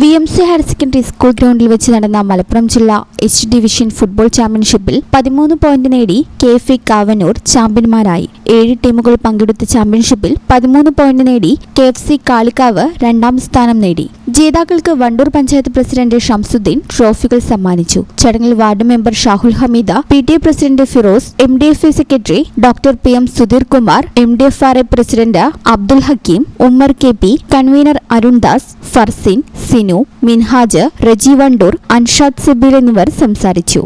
VMC higher secondary school ഗ്രൗണ്ടിൽ വെച്ച് നടന്ന മലപ്പുറം ജില്ലാ എച്ച് ഡിവിഷൻ ഫുട്ബോൾ ചാമ്പ്യൻഷിപ്പിൽ 13 പോയിന്റ് നേടി KFC കാവനൂർ ചാമ്പ്യന്മാരായി. 7 ടീമുകൾ പങ്കെടുത്ത ചാമ്പ്യൻഷിപ്പിൽ 13 പോയിന്റ് നേടി KFC കാളികാവ് രണ്ടാം സ്ഥാനം നേടി. ജേതാക്കൾക്ക് വണ്ടൂർ പഞ്ചായത്ത് പ്രസിഡന്റ് ഷംസുദ്ദീൻ ട്രോഫികൾ സമ്മാനിച്ചു. ചടങ്ങിൽ ward member Shahul Hameed, PTA president Firoz, MDFA secretary doctor PM Sudheer Kumar, MDFRA president Abdul Hakeem, Ummer KP, convener Arundas, Farzin, Sinu, Minhaj, Reji Wandoor, Anshad Sabeel എന്നിവർ സംസാരിച്ചു.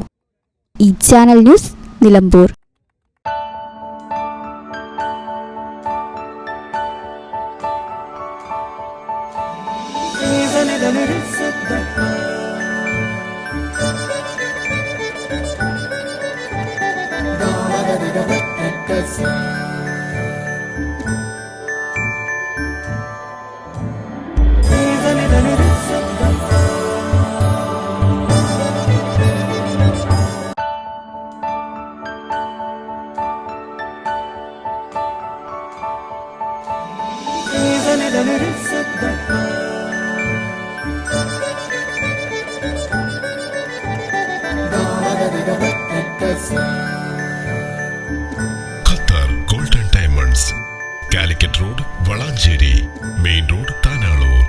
ഈ channel news Nilambur. Qatar golden diamonds, Calicut road, Valanchery main road, Tanalur.